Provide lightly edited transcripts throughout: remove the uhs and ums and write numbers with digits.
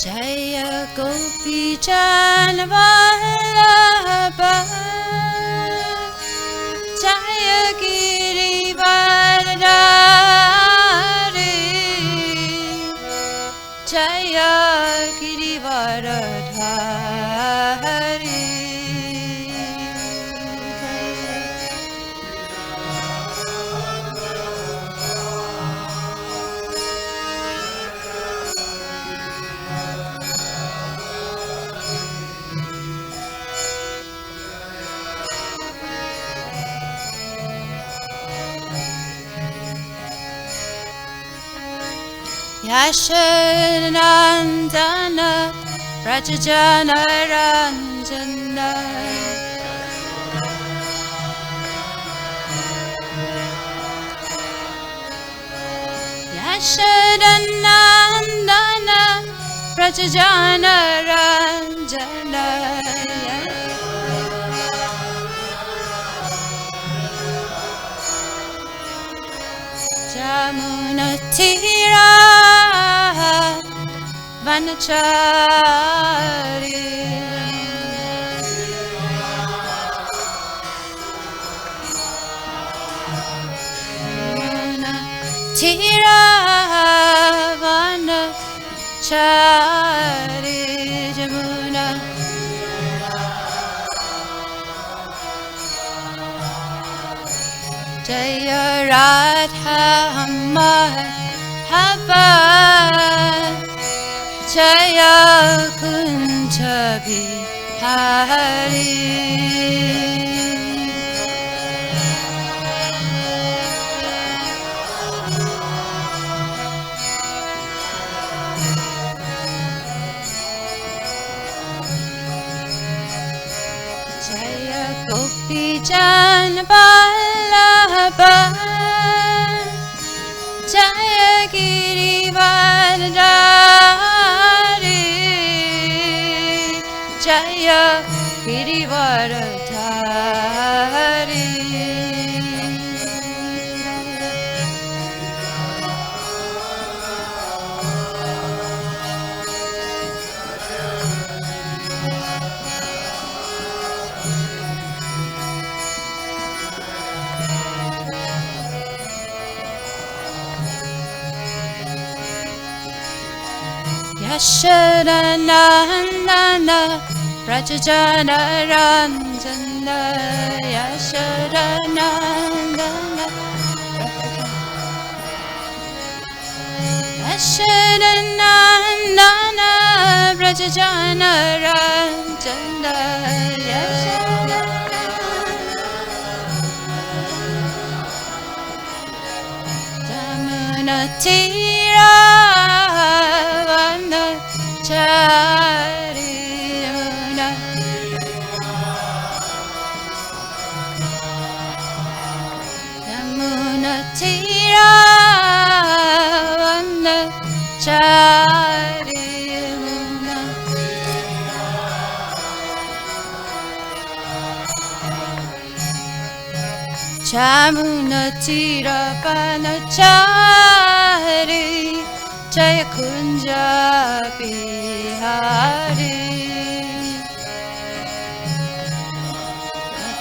Jaya Gopi Jana Vallabha Jaya Girivardhari Jaya Girivardhari Yashodanandana Rajajana Ranjana Yashodanandana Rajajana Ranjana Jamuna Tira Vanachari Jamuna Tira Vanachari Jamuna Jaya Radha Mahava Jaya Kunja Bihari Jaya Gopi Jana Vallabha Jaya Girivardhari Jaya Girivardhari Yashodanandana Rajajana Ranjana Yashodanandana Yashodanandana Rajajana Ranjana Jamuna Tira Vanachari Jamuna Tira Vanachari Jamuna Tira Vanachari Jaya Kunja Bihari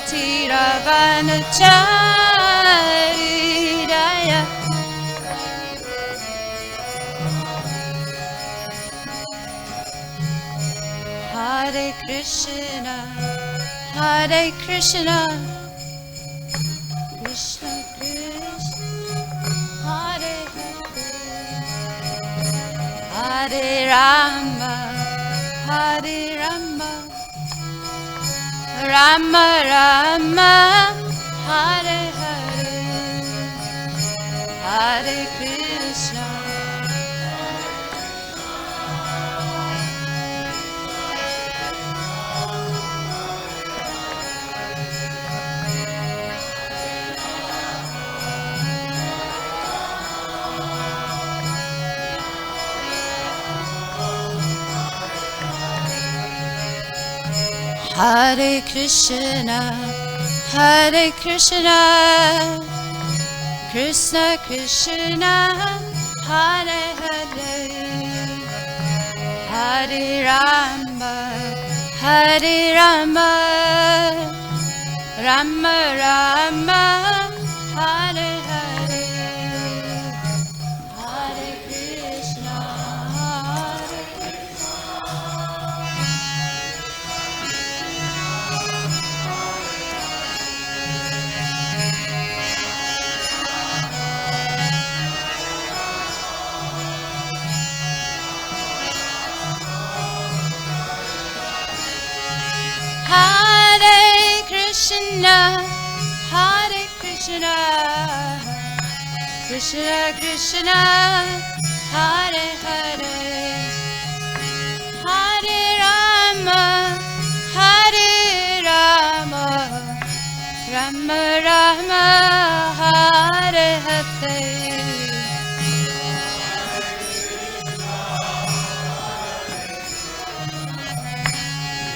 Tira Vanachari Jaya Hare Krishna Hare Krishna Krishna Krishna Hare Hare Rama Hare Rama Rama Rama Hare Hare Hare Krishna Hare Krishna Hare Krishna Krishna Krishna Hare Hare Hare Rama, Hare Rama, Rama Rama, Hare Hare, Hare Krishna, Hare Krishna, Hare Krishna, Krishna Krishna, Hare Hare, Hare Rama, Hare Rama, Rama Rama, Hare Hare.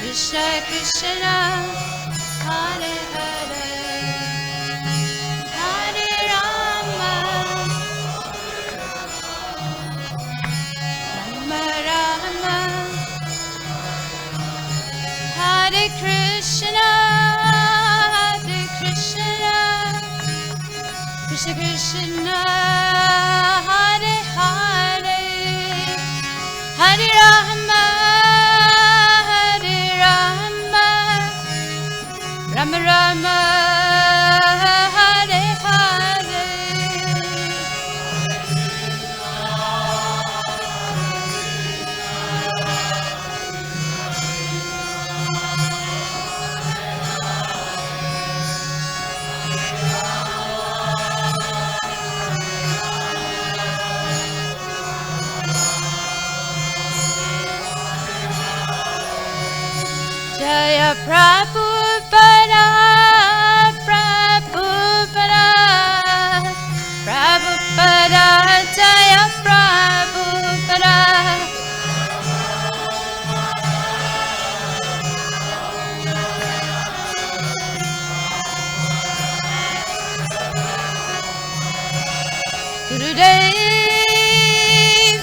Krishna Krishna, Hare Hare, Hare Rama, Rama Rama, Hare Krishna, Hare Krishna, Krishna Krishna, Hare Hare, Hare Rama, Rama Rama, Hare Hare. Jaya Prabhupada, Prabhupada, Prabhupada, Jaya Prabhupada. Gurudev,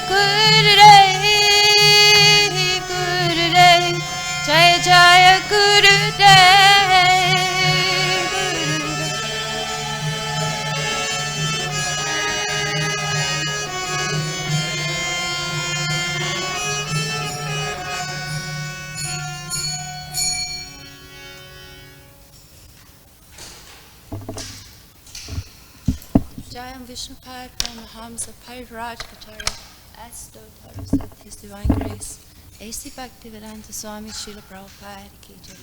Gurudev, Gurudev, Jaya Jaya Gurudev, Jayam Vishnupad Paramahamsa Parivraj Acharya Astotaru Sat His Divine Grace A.C. Bhaktivedanta Swami Srila Prabhupada Ki Jai.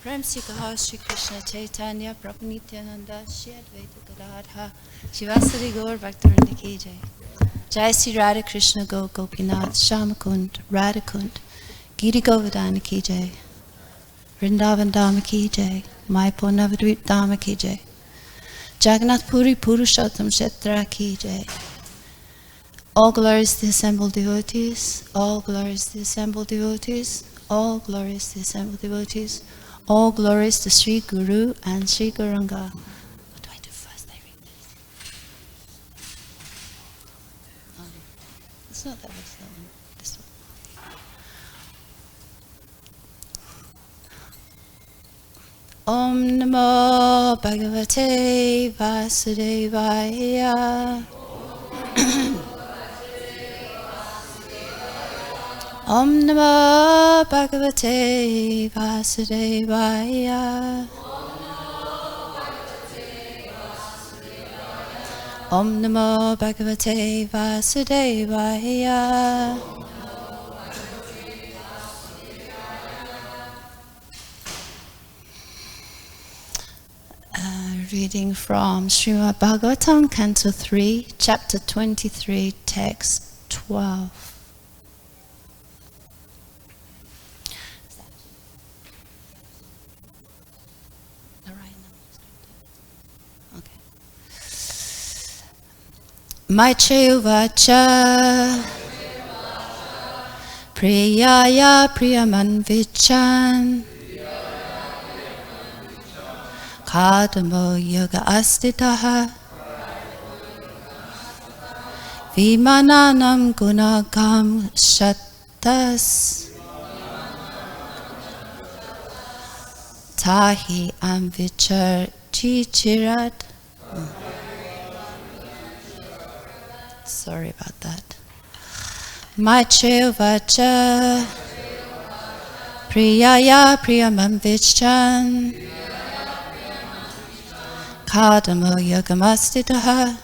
Prem Se Kaha Shri Krishna Chaitanya Prabhu Nityananda Shri Advaita Gadadha Shivasari Gaur Bhaktivinoda Ki Jai. Jai Sri Radha Krishna Go Gopinath Shamakund Radhakund Giri Govardhana Ki Jai. Vrindavan Dhama Ki Jai. Mayapur Navadvip Dhama Ki Jai. Jagannath Puri Purushottam Kshetra Ki Jai. All glories to the assembled devotees, all glories to the assembled devotees, all glories to the assembled devotees, all glories to Sri Guru and Sri Gauranga. What do I do first? I read this. It's not that one, it's that one. This one. Om Namo Bhagavate Vasudevaya. Om Namo Bhagavate Vasudevaya. Om Namo Bhagavate Vasudevaya. Reading from Srimad Bhagavatam, Canto 3, Chapter 23, Text 12. Maichevacha Priyaya Priyamanvichan Kadamo Yoga Astitaha Vimananam gunagam shatas tahi amvichar chichirat. Sorry about that. Maitreo vacha priyaya priyamam vichan kadamo yogamastitaha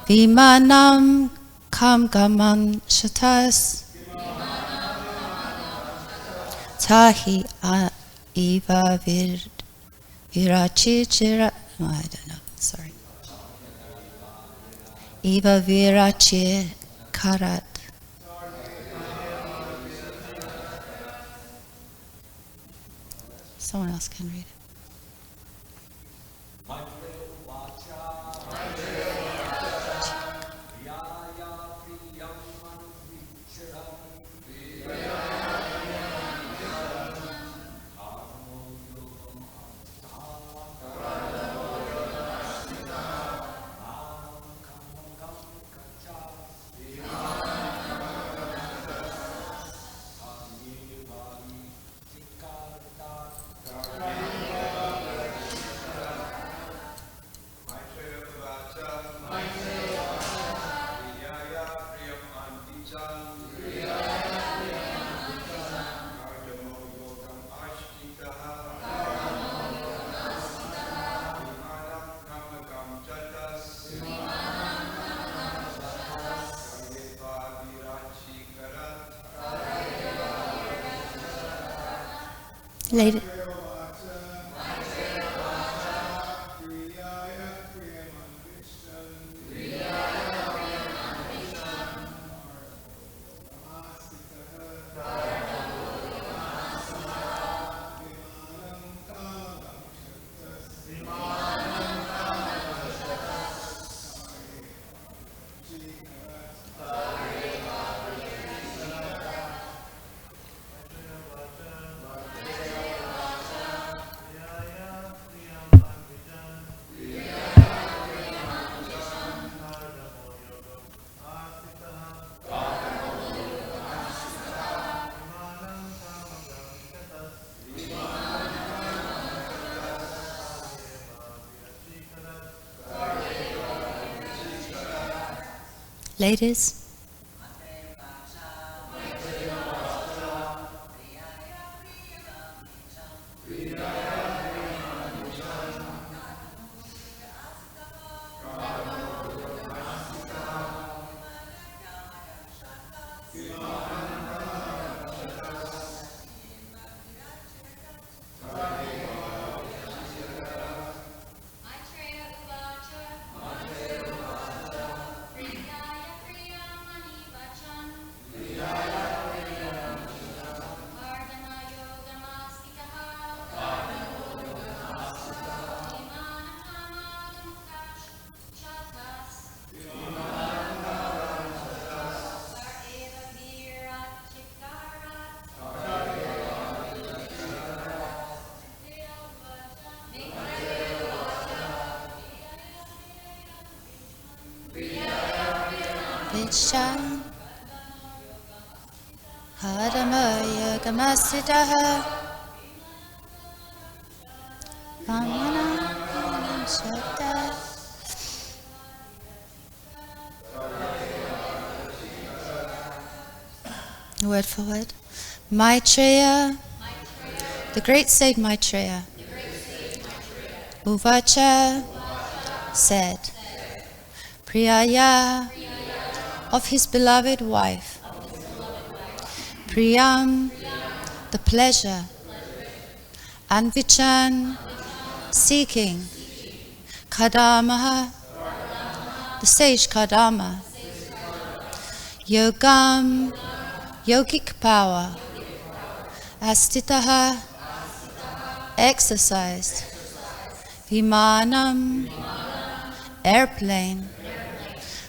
vimanam kamgamam shatas tahi eva virachichira. Oh, I don't know. Sorry. Eva virachi karat. Someone else can read it. Lady. Ladies. Vichan Hadamaya Gamasitaha Vamana Shata. Word for word. Maitreya, the great sage Maitreya, Uvacha said, Priyaya, of his beloved wife, Priyam, the pleasure, Anvichan, seeking, Kadamaha, the sage Kadama, Yogam, yogic power, Astitaha, exercised, Vimanam, airplane,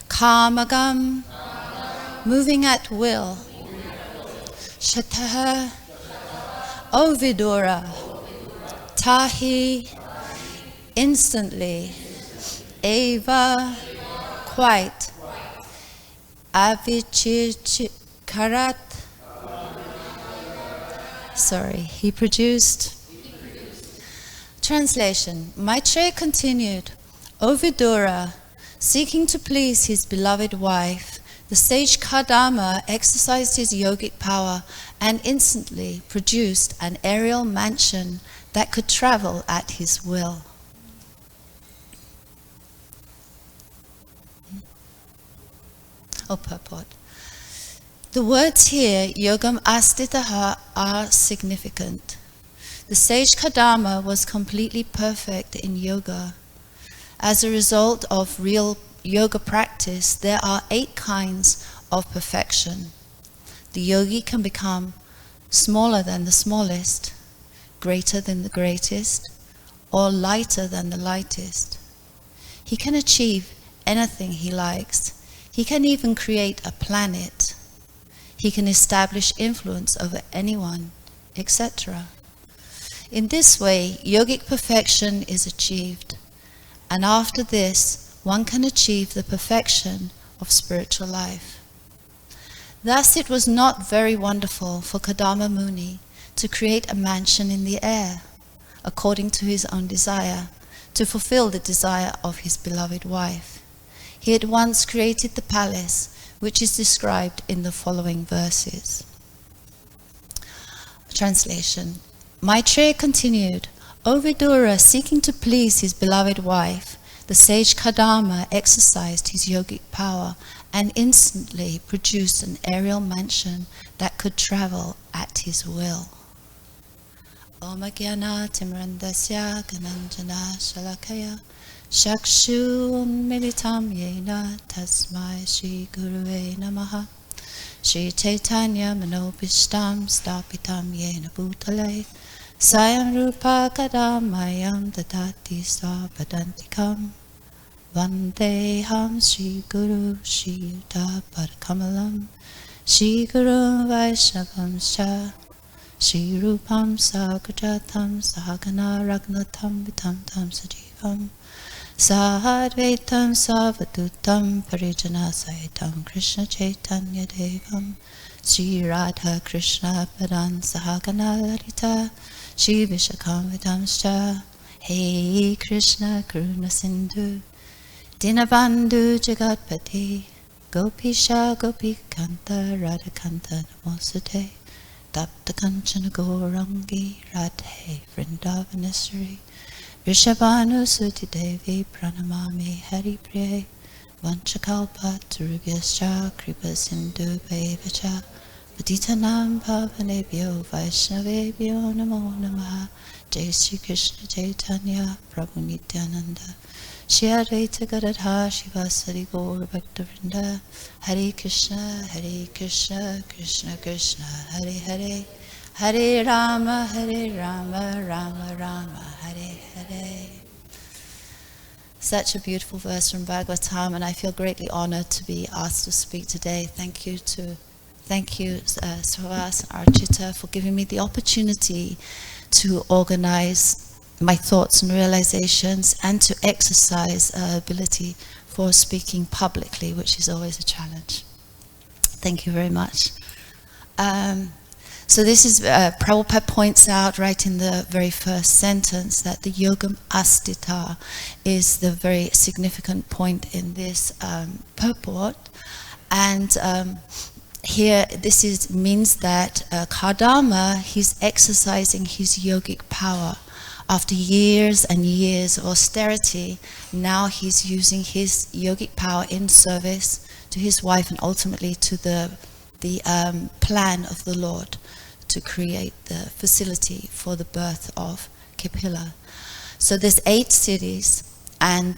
Kamagam, moving at will, Shataha, Ovidura, Tahi, instantly, Eva, quite. Avichikarat. Sorry, he produced. Translation. Maitreya continued, O Vidura, seeking to please his beloved wife, the sage Kadama exercised his yogic power and instantly produced an aerial mansion that could travel at his will. Purport. The words here, Yogam Astitaha, are significant. The sage Kadama was completely perfect in yoga. As a result of real yoga practice, there are 8 kinds of perfection. The yogi can become smaller than the smallest, greater than the greatest, or lighter than the lightest. He can achieve anything he likes. He can even create a planet. He can establish influence over anyone, etc. In this way, yogic perfection is achieved, and after this, one can achieve the perfection of spiritual life. Thus, it was not very wonderful for Kadama Muni to create a mansion in the air, according to his own desire, to fulfill the desire of his beloved wife. He at once created the palace, which is described in the following verses. Translation. Maitreya continued, O Vidura, seeking to please his beloved wife, the sage Kadama exercised his yogic power and instantly produced an aerial mansion that could travel at his will. Om Gyana Timrandasya Gananjana Shalakaya Shakshu Militam Yena Tasmai Shri Gurave Namaha Shri Chaitanya Manobishtam Stapitam Yena Bhutale Sayam Rupa Kadamayam Dadati Sapadantikam Vandeham Shri Guru Shri Yuta Padakamalam Shri Guru Vaishnavam Sha Shri Rupam Sagrajatam Sahagana Ragnatam Vitam Tam Sajivam Sahadvaitam Savadutam Parijana Sahitam Krishna Chaitanya Devam Shri Radha Krishna Padan Sahagana Lalita Shri Vishakam Vidamscha Hey Krishna Karuna Sindhu Dinabandhu Jagatpati Gopisha Gopikanta Radhakanta Namosate Tapta Kanchana Gaurangi Radhe Vrindavaneshwari Rishabhanu Suti Devi Pranamami Hari Priye Vanchakalpa Turubhyascha Kripa Sindhu Bhavacha Patitanam Pavanebhyo Vaishnavebhyo Namo Namaha Jai Shri Krishna Chaitanya Prabhu Nityananda Shri Advaita Gadadhar Shivasari Gaur Bhaktavrinda Hare Krishna Krishna Krishna Hare Hare Hare Rama Rama Rama Hare Hare. Such a beautiful verse from Bhagavatam, and I feel greatly honored to be asked to speak today. Thank you, Sravas and Archita, for giving me the opportunity to organize my thoughts and realizations and to exercise ability for speaking publicly, which is always a challenge. Thank you very much. So this is, Prabhupada points out right in the very first sentence that the Yogam Astita is the very significant point in this purport. And here this means that Kadama, he's exercising his yogic power. After years and years of austerity, now he's using his yogic power in service to his wife and ultimately to the plan of the Lord to create the facility for the birth of Kapila. So there's 8 cities, and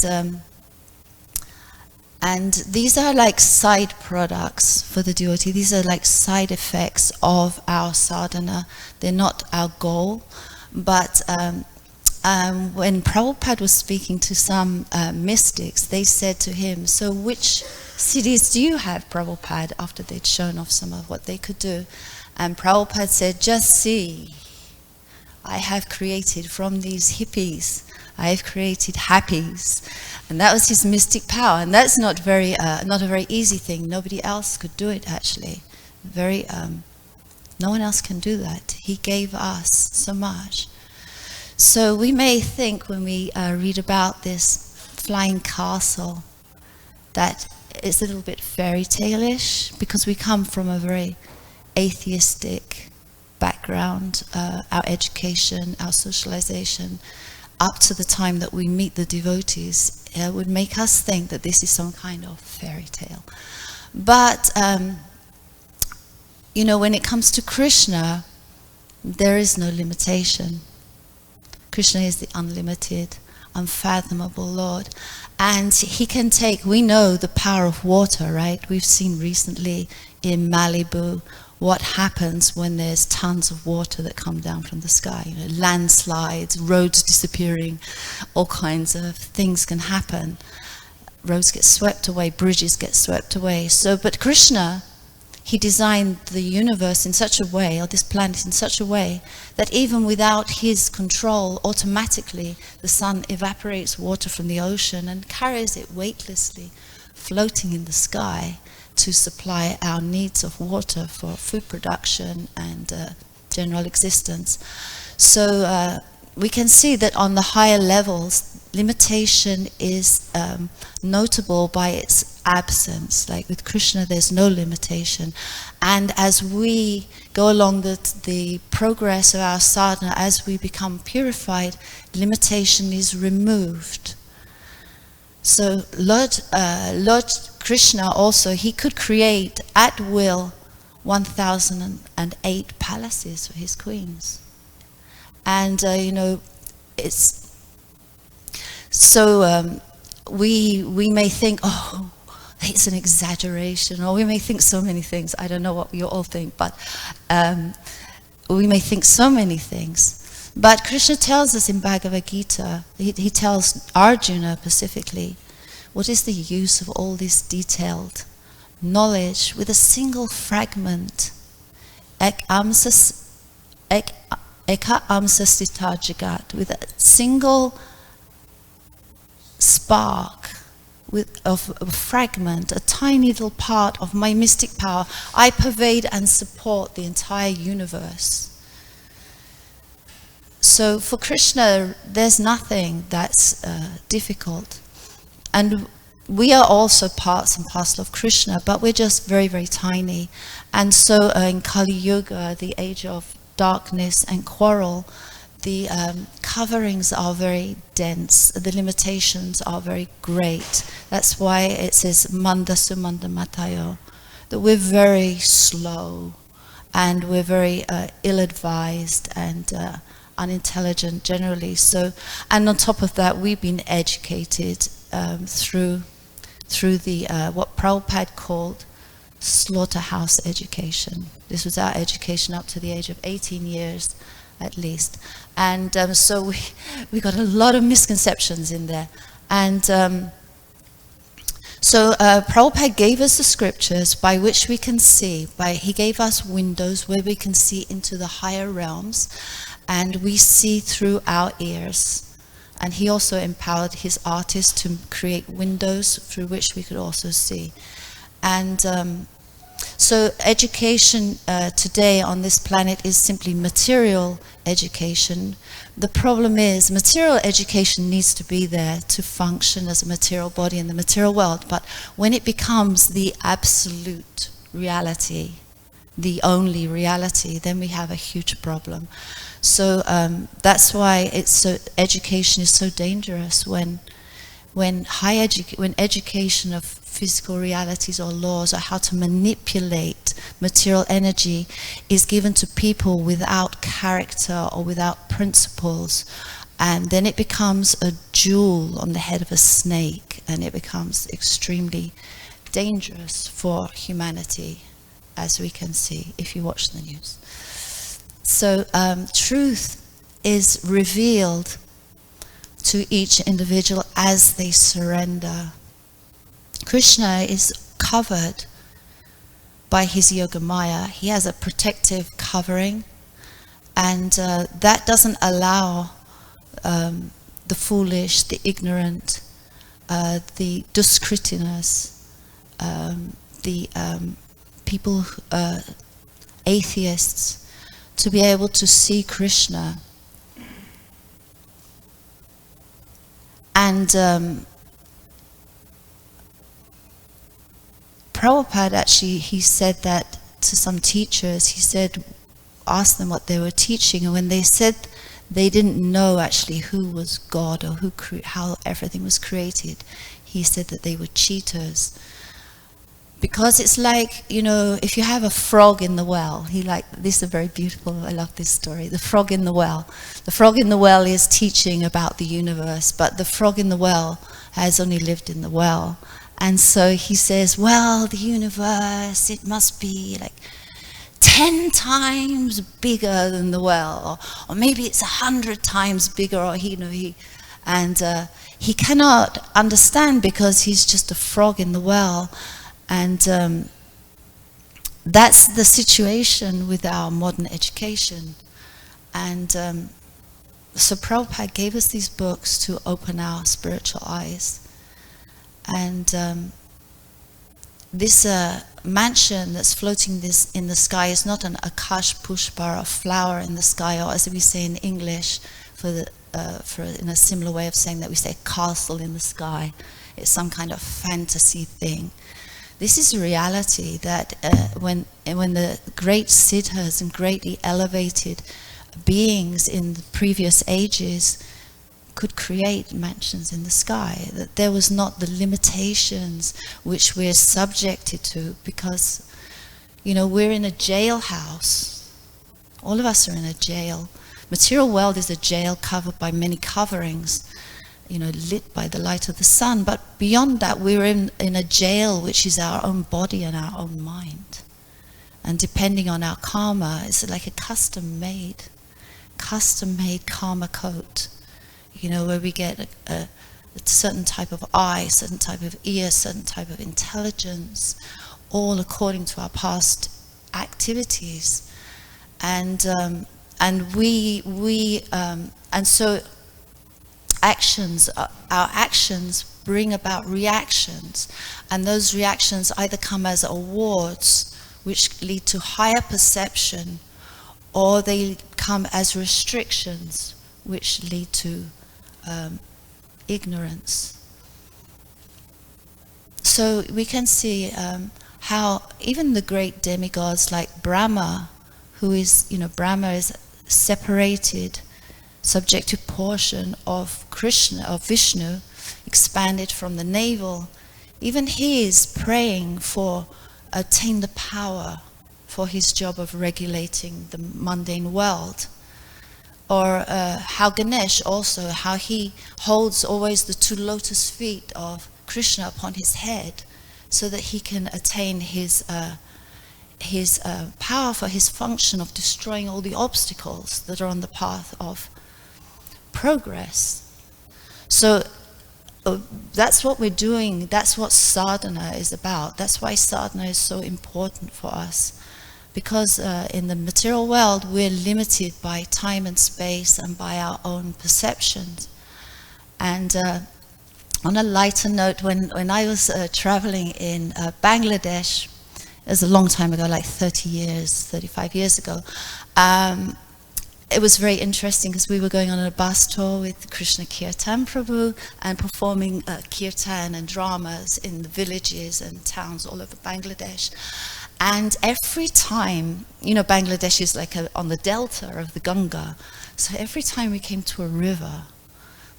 these are like side products for the devotee. These are like side effects of our sadhana. They're not our goal, but when Prabhupada was speaking to some mystics, they said to him, so which cities do you have, Prabhupada, after they'd shown off some of what they could do? And Prabhupada said, just see, I have created from these hippies I have created happies. And that was his mystic power. And that's not a very easy thing. Nobody else could do it, actually. No one else can do that. He gave us so much. So we may think when we read about this flying castle that it's a little bit fairy tale-ish, because we come from a very atheistic background. Our education, our socialization, up to the time that we meet the devotees, would make us think that this is some kind of fairy tale. But, you know, when it comes to Krishna, there is no limitation. Krishna is the unlimited, unfathomable Lord. And he can take, we know the power of water, right? We've seen recently in Malibu what happens when there's tons of water that come down from the sky. You know, landslides, roads disappearing, all kinds of things can happen. Roads get swept away, bridges get swept away. So, but Krishna, he designed the universe in such a way, or this planet in such a way, that even without his control, automatically the sun evaporates water from the ocean and carries it weightlessly, floating in the sky, to supply our needs of water for food production and general existence. So we can see that on the higher levels, limitation is notable by its absence. Like with Krishna, there's no limitation. And as we go along the progress of our sadhana, as we become purified, limitation is removed. So Lord Krishna also, he could create at will 1,008 palaces for his queens. And, you know, it's so we may think, oh, it's an exaggeration, or we may think so many things. I don't know what you all think, but we may think so many things. But Krishna tells us in Bhagavad Gita, he tells Arjuna specifically, what is the use of all this detailed knowledge with a single fragment? Eka amsa stita jagat, with a single spark of a fragment, a tiny little part of my mystic power, I pervade and support the entire universe. So for Krishna, there's nothing that's difficult. And we are also parts and parcel of Krishna, but we're just very, very tiny. And so in Kali Yuga, the age of darkness and quarrel, the coverings are very dense, the limitations are very great. That's why it says Manda Sumanda Matayo, that we're very slow and we're very ill-advised and unintelligent generally. So, and on top of that, we've been educated through the what Prabhupada called slaughterhouse education. This was our education up to the age of 18 years at least. And so we got a lot of misconceptions in there. And so Prabhupada gave us the scriptures by which we can see. He gave us windows where we can see into the higher realms, and we see through our ears. And he also empowered his artists to create windows through which we could also see. And so education today on this planet is simply material education. The problem is material education needs to be there to function as a material body in the material world. But when it becomes the absolute reality, the only reality, then we have a huge problem. So that's why education is so dangerous when education of physical realities or laws or how to manipulate material energy is given to people without character or without principles, and then it becomes a jewel on the head of a snake, and it becomes extremely dangerous for humanity, as we can see if you watch the news. So truth is revealed to each individual as they surrender. Krishna is covered by his Yoga Maya. He has a protective covering, and that doesn't allow the foolish, the ignorant, the duskritinas, the people, atheists, to be able to see Krishna. And Prabhupada actually, he said that to some teachers. He said, asked them what they were teaching, and when they said they didn't know actually who was God or how everything was created, he said that they were cheaters. Because it's like, you know, if you have a frog in the well, this is very beautiful, I love this story, the frog in the well. The frog in the well is teaching about the universe, but the frog in the well has only lived in the well. And so he says, well, the universe, it must be like 10 times bigger than the well, or maybe it's 100 times bigger, or he cannot understand because he's just a frog in the well. And that's the situation with our modern education. And so Prabhupada gave us these books to open our spiritual eyes. And this mansion that's floating in the sky is not an akash pushpa, a flower in the sky, or as we say in English, in a similar way of saying that, we say castle in the sky. It's some kind of fantasy thing. This is a reality that when the great siddhas and greatly elevated beings in the previous ages could create mansions in the sky, that there was not the limitations which we're subjected to, because, you know, we're in a jailhouse. All of us are in a jail. Material world is a jail covered by many coverings, you know, lit by the light of the sun. But beyond that, we're in a jail which is our own body and our own mind. And depending on our karma, it's like a custom-made karma coat. You know, where we get a certain type of eye, certain type of ear, certain type of intelligence, all according to our past activities. And so our actions bring about reactions, and those reactions either come as awards, which lead to higher perception, or they come as restrictions, which lead to ignorance. So we can see how even the great demigods like Brahma, who is, you know, Brahma is separated, subjective portion of Krishna, of Vishnu, expanded from the navel. Even he is praying for attain the power for his job of regulating the mundane world. Or how Ganesh also, how he holds always the 2 lotus feet of Krishna upon his head, so that he can attain his power for his function of destroying all the obstacles that are on the path of progress. So that's what we're doing. That's what sadhana is about. That's why sadhana is so important for us. Because in the material world, we're limited by time and space and by our own perceptions. And on a lighter note, when I was traveling in Bangladesh, it was a long time ago, like 35 years ago, it was very interesting because we were going on a bus tour with Krishna Kirtan Prabhu and performing kirtan and dramas in the villages and towns all over Bangladesh. And every time, you know, Bangladesh is like on the delta of the Ganga. So every time we came to a river,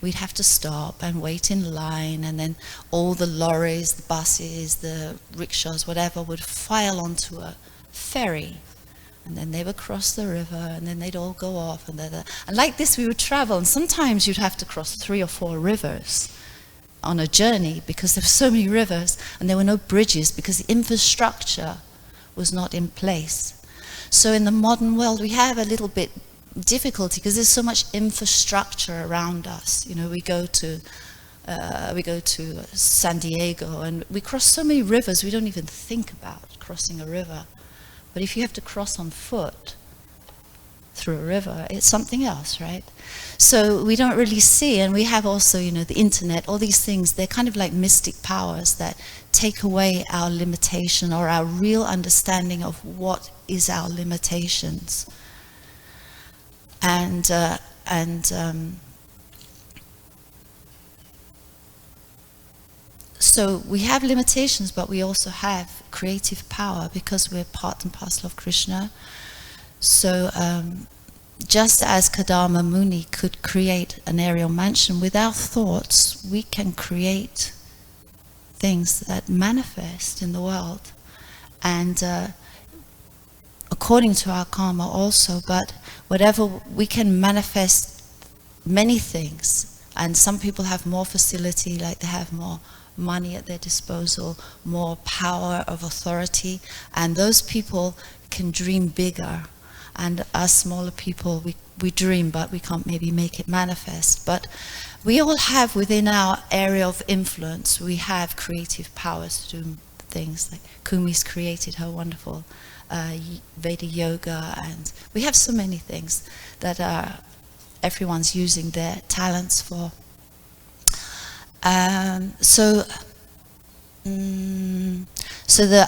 we'd have to stop and wait in line, and then all the lorries, the buses, the rickshaws, whatever, would file onto a ferry. And then they would cross the river, and then they'd all go off. And like this we would travel, and sometimes you'd have to cross 3 or 4 rivers on a journey because there were so many rivers, and there were no bridges because the infrastructure was not in place. So in the modern world we have a little bit difficulty because there's so much infrastructure around us. You know, we go to San Diego and we cross so many rivers we don't even think about crossing a river. But if you have to cross on foot through a river. It's something else, right? So we don't really see, and we have also, the internet, all these things, they're kind of like mystic powers that take away our limitation or our real understanding of what is our limitations. So we have limitations, but we also have creative power because we're part and parcel of Krishna. So just as Kadama Muni could create an aerial mansion with our thoughts, we can create things that manifest in the world. And according to our karma also, but whatever, we can manifest many things. And some people have more facility, like they have more money at their disposal, more power of authority, and those people can dream bigger. And us smaller people, we dream, but we can't maybe make it manifest. But we all have within our area of influence, we have creative powers to do things. Like Kumi's created her wonderful Veda yoga, and we have so many things that everyone's using their talents for. So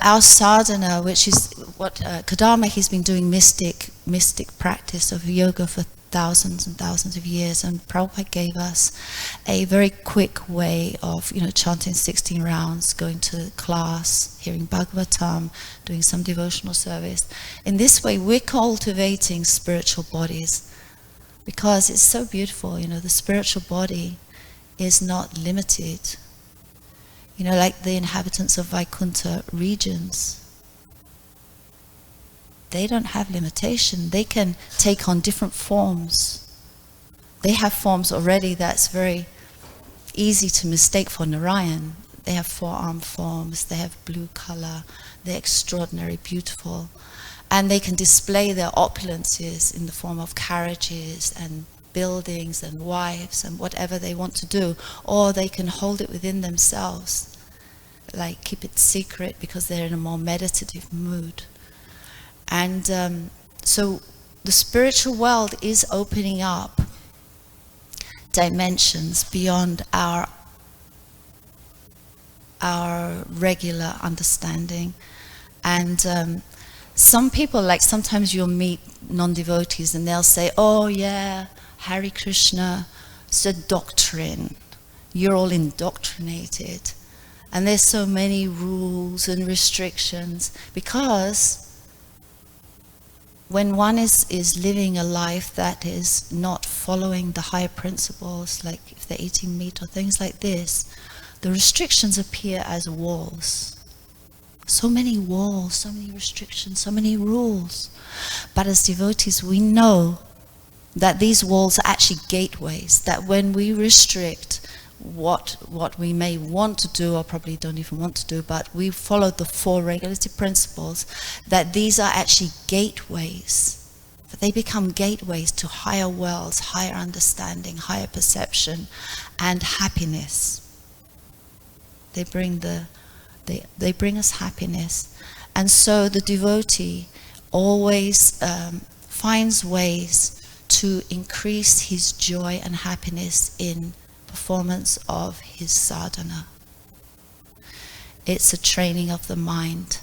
our sadhana, which is what Kadama, he's been doing mystic practice of yoga for thousands and thousands of years, and Prabhupada gave us a very quick way of chanting 16 rounds, going to class, hearing Bhagavatam, doing some devotional service. In this way we're cultivating spiritual bodies, because it's so beautiful. The spiritual body is not limited. Like the inhabitants of Vaikuntha regions, they don't have limitation. They can take on different forms. They have forms already that's very easy to mistake for Narayan. They have four-arm forms, they have blue color, they're extraordinary, beautiful. And they can display their opulences in the form of carriages and buildings and wives and whatever they want to do, or they can hold it within themselves, like keep it secret because they're in a more meditative mood. And so the spiritual world is opening up dimensions beyond our regular understanding. And some people, like sometimes you'll meet non-devotees and they'll say, oh yeah, Hare Krishna, it's a doctrine. You're all indoctrinated. And there's so many rules and restrictions, because when one is living a life that is not following the higher principles, like if they're eating meat or things like this, the restrictions appear as walls. So many walls, so many restrictions, so many rules. But as devotees, we know that these walls are actually gateways, that when we restrict what we may want to do, or probably don't even want to do, but we follow the four regulative principles, that these are actually gateways, that they become gateways to higher worlds, higher understanding, higher perception, and happiness. They bring they bring us happiness. And so the devotee always finds ways to increase his joy and happiness in performance of his sadhana. It's a training of the mind.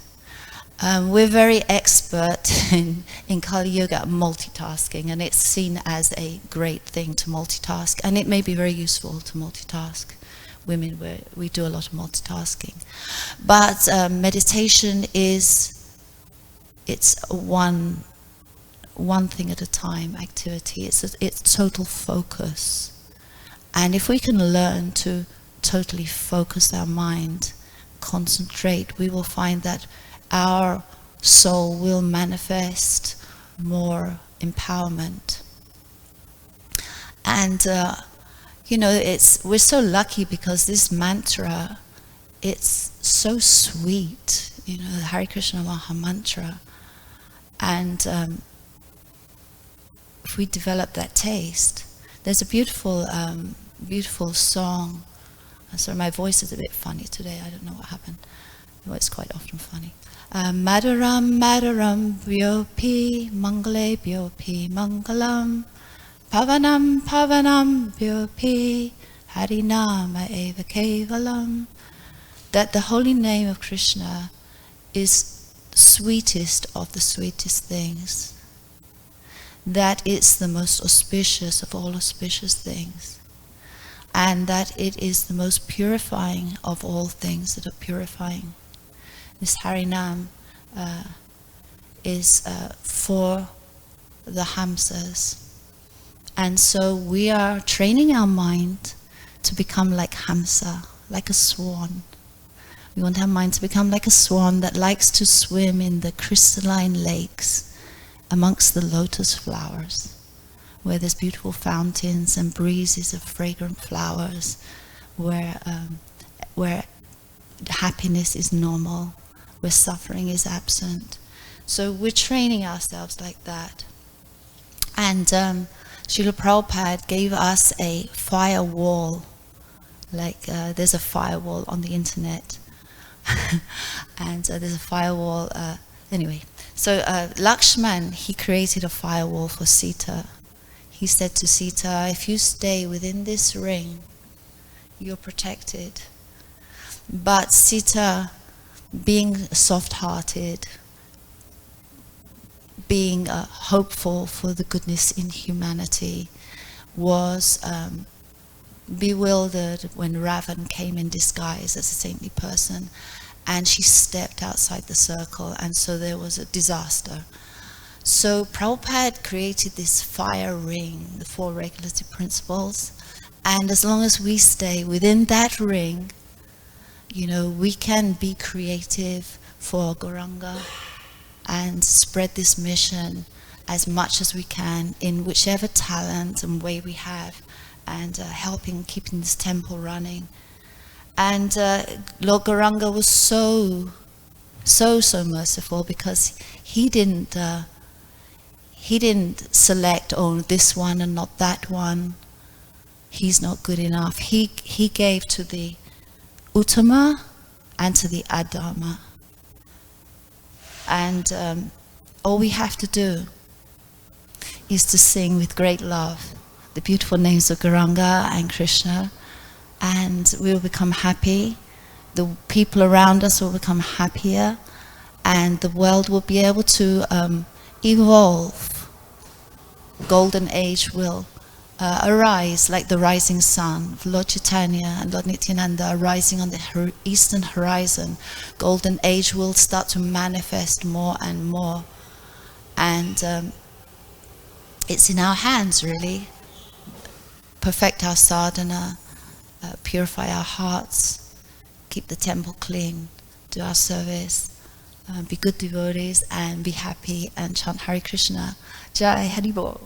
We're very expert in Kali Yoga at multitasking, and it's seen as a great thing to multitask, and it may be very useful to multitask. Women, we do a lot of multitasking. But meditation it's one thing at a time activity. It's total focus. And if we can learn to totally focus our mind, concentrate, we will find that our soul will manifest more empowerment. And we're so lucky because this mantra, it's so sweet, the Hare Krishna Maha Mantra. And if we develop that taste, there's a beautiful song. Sorry, my voice is a bit funny today. I don't know what happened. Well, it's quite often funny. Madaram Madaram Vyopi Mangale Vyopi Mangalam Pavanam Pavanam Vyopi Harinama Eva Kevalam. That the holy name of Krishna is sweetest of the sweetest things. That it's the most auspicious of all auspicious things. And that it is the most purifying of all things that are purifying. This Harinam is for the Hamsas. And so we are training our mind to become like Hamsa, like a swan. We want our mind to become like a swan that likes to swim in the crystalline lakes amongst the lotus flowers, where there's beautiful fountains and breezes of fragrant flowers, where happiness is normal, where suffering is absent. So we're training ourselves like that. And Srila Prabhupada gave us a firewall, like there's a firewall on the internet. And there's a firewall, anyway. So Lakshman, he created a firewall for Sita. He said to Sita, if you stay within this ring, you're protected. But Sita, being soft-hearted, being hopeful for the goodness in humanity, was bewildered when Ravan came in disguise as a saintly person, and she stepped outside the circle, and so there was a disaster. So Prabhupada created this fire ring, the 4 regulative principles, and as long as we stay within that ring, you know, we can be creative for Gauranga and spread this mission as much as we can in whichever talent and way we have, and helping keeping this temple running. And Lord Gauranga was so merciful, because he didn't select, oh, this one and not that one. He's not good enough. He gave to the Uttama and to the Adama. And all we have to do is to sing with great love the beautiful names of Gauranga and Krishna, and we will become happy. The people around us will become happier, and the world will be able to evolve. Golden age will arise like the rising sun of Lord Chaitanya and Lord Nityananda are rising on the eastern horizon. Golden age will start to manifest more and more, and it's in our hands, really. Perfect our sadhana, purify our hearts, keep the temple clean, do our service, be good devotees, and be happy, and chant Hare Krishna. Jai Hari Bol.